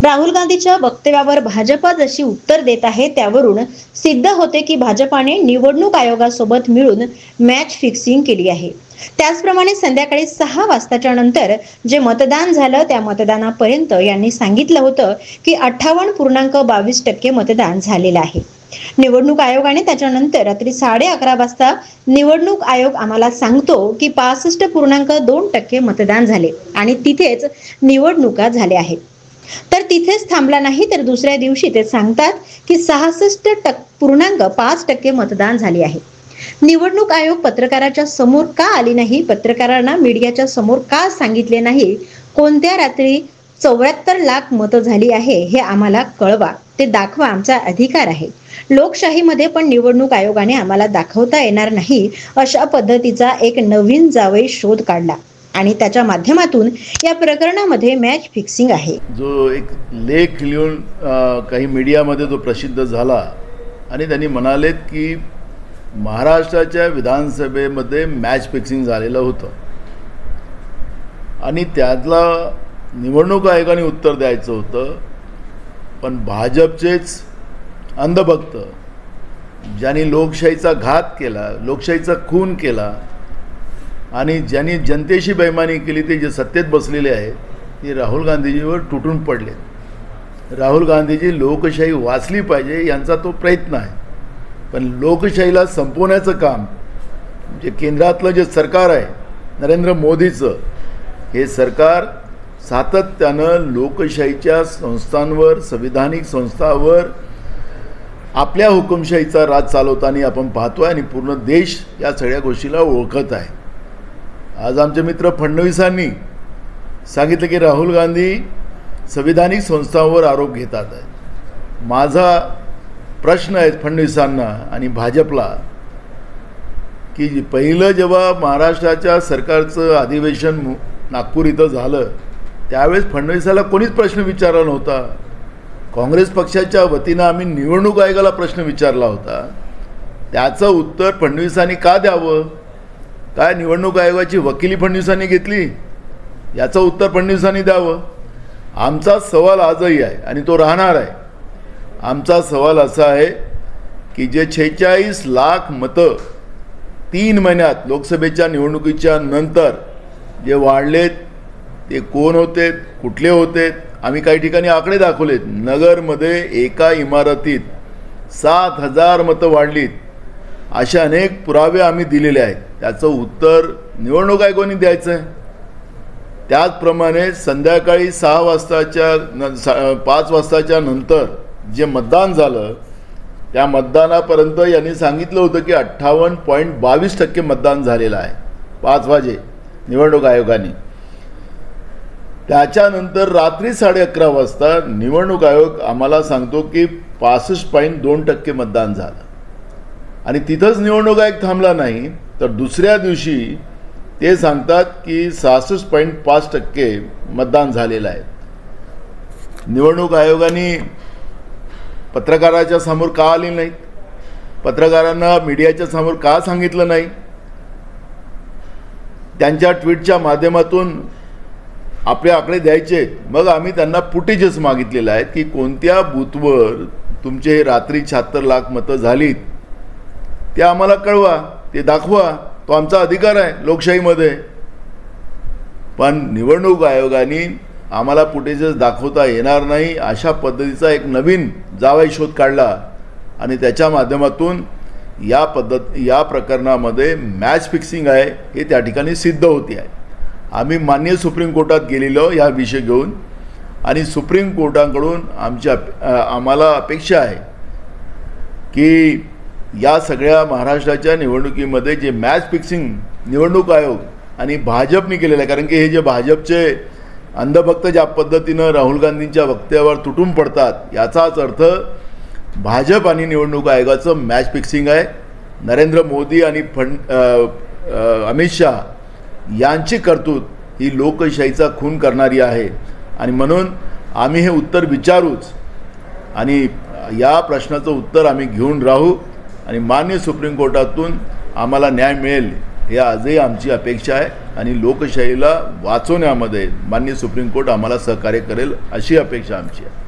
राहुल गांधीच्या वक्तव्यावर भाजपा जशी उत्तर देत आहे त्यावरून सिद्ध होते की भाजपाने निवडणूक आयोगासोबत मिळून मॅच फिक्सिंग केली आहे। त्याचप्रमाणे संध्याकाळी 6 वाजताच्या नंतर जे मतदान झालं त्या मतदानापर्यंत यांनी सांगितलं होतं की 58.22% मतदान झालेलं आहे। निवडणूक आयोगाने त्याच्यानंतर रात्री 11:30 वाजता निवडणूक आयोग आम्हाला सांगतो की 65.2% मतदान झाले आणि तिथेच निवडणुका झाल्या आहेत। तर तिथेच थांबला नाही तर दुसऱ्या दिवशी ते सांगतात की 66.5% मतदान झाले आहे। निवडणूक आयोग पत्रकाराच्या समोर का आली नाही, पत्रकारांना मीडियाच्या समोर का सांगितले नाही, कोणत्या रात्री 74 लाख मतं झाली आहे हे आम्हाला कळवा, ते दाखवा, आमचा अधिकार आहे। लोकशाहीमध्ये पण निवडणूक आयोगाने आम्हाला दाखवता येणार नाही अशा पद्धतीचा एक नवीन जावई शोध काढला आणि त्याच्या माध्यमातून या प्रकरणामध्ये मॅच फिक्सिंग आहे। जो एक लेख लिहून काही मीडियामध्ये जो प्रसिद्ध झाला आणि त्यांनी म्हणालेत की महाराष्ट्राच्या विधानसभेमध्ये मॅच फिक्सिंग झालेलं होतं आणि त्यातला निवडणूक आयोगाने उत्तर द्यायचं होतं, पण भाजपचेच अंधभक्त ज्यांनी लोकशाहीचा घात केला, लोकशाहीचा खून केला आणि ज्यांनी जनतेशी बेईमानी केली ते जे सत्तेत बसलेले आहेत ते राहुल गांधीजीवर तुटून पडले। राहुल गांधीजी लोकशाही वाचली पाहिजे यांचा तो प्रयत्न आहे, पण लोकशाहीला संपवण्याचं काम जे केंद्रातलं जे सरकार आहे नरेंद्र मोदीचं, हे सरकार सातत्यानं लोकशाहीच्या संस्थांवर, संविधानिक संस्थांवर आपल्या हुकुमशाहीचा राज चालवताना आपण पाहतोय आणि पूर्ण देश या सगळ्या गोष्टीला ओळखत आहे। आज आमचे मित्र फडणवीसांनी सांगितलं की राहुल गांधी संविधानिक संस्थांवर आरोप घेतात आहे। माझा प्रश्न आहे फडणवीसांना आणि भाजपला की पहिलं जेव्हा महाराष्ट्राच्या सरकारचं अधिवेशन नागपूर इथं झालं त्यावेळेस फडणवीसाला कोणीच प्रश्न विचारला नव्हता। काँग्रेस पक्षाच्या वतीनं आम्ही निवडणूक आयोगाला प्रश्न विचारला होता, त्याचं उत्तर फडणवीसांनी का द्यावं? काय निवडणूक आयोगाची वकिली फडणवीसांनी घेतली? याचं उत्तर फडणवीसांनी द्यावं। आमचा सवाल आजही आहे आणि तो राहणार आहे। आमचा सवाल असा आहे की जे 46 लाख मतं 3 महिन्यात लोकसभेच्या निवडणुकीच्या नंतर जे वाढलेत ते कोण होते, कुठले होते? आम्ही काही ठिकाणी आकडे दाखवलेत। नगरमध्ये एका इमारतीत 7000 मतं वाढलीत, असे अनेक पुरावे आम्ही दिलेले आहेत। त्याचं उत्तर निवडणूक आयोगाने द्यायचं आहे। त्याचप्रमाणे संध्याकाळी 6 वाजताच्या 5 वाजताच्या नंतर जे मतदान झालं त्या मतदानापर्यंत यांनी सांगितलं होतं की 58.22% मतदान झालेलं आहे 5 वाजे निवडणूक आयोगाने। त्याच्यानंतर रात्री 11:30 वाजता निवडणूक आयोग आम्हाला सांगतो की 65.2% मतदान झालं आणि तिथंच निवडणूक आयोग थांबला नाही तर दुसऱ्या दिवशी ते सांगतात की 66.5% मतदान झालेलं आहे। निवडणूक आयोगाने पत्रकाराच्या समोर का आले नाहीत? पत्रकारांना मीडियाच्या समोर का सांगितलं नाही? त्यांच्या ट्विटच्या माध्यमातून आपले आकडे द्यायचे। मग आम्ही त्यांना फुटेजेस मागितलेले आहेत की कोणत्या बूथवर तुमचे रात्री 76 लाख मतं झालीत ते आम्हाला कळवा, ते दाखवा, तो आमचा अधिकार आहे लोकशाहीमध्ये। पण निवडणूक आयोगाने आम्हाला फुटेजेस दाखवता येणार नाही अशा पद्धतीचा एक नवीन जावई शोध काढला आणि त्याच्या माध्यमातून या प्रकरणामध्ये मॅच फिक्सिंग आहे हे त्या ठिकाणी सिद्ध होते आहे। आम्ही माननीय सुप्रीम कोर्टात गेलेलो या विषय घेऊन आणि सुप्रीम कोर्टाकडून आम्हाला अपेक्षा आहे की या सगळ्या महाराष्ट्राच्या निवडणुकीमध्ये जे मॅच फिक्सिंग निवडणूक आयोग आणि भाजपने केलेलं आहे, कारण की हे जे भाजपचे अंधभक्त ज्या पद्धतीनं राहुल गांधींच्या वक्तव्यावर तुटून पडतात याचाच अर्थ भाजप आणि निवडणूक आयोगाचं मॅच फिक्सिंग आहे। नरेंद्र मोदी आणि अमित शाह यांची कर्तृत्व ही लोकशाहीचा खून करणारी आहे आणि म्हणून आम्ही हे उत्तर विचारूच आणि या प्रश्नाचं उत्तर आम्ही घेऊन राहू आणि माननीय सुप्रीम कोर्टातून आम्हाला न्याय मिळेल हे आजही आमची अपेक्षा आहे आणि लोकशाहीला वाचवण्यामध्ये माननीय सुप्रीम कोर्ट आम्हाला सहकार्य करेल अशी अपेक्षा आमची आहे.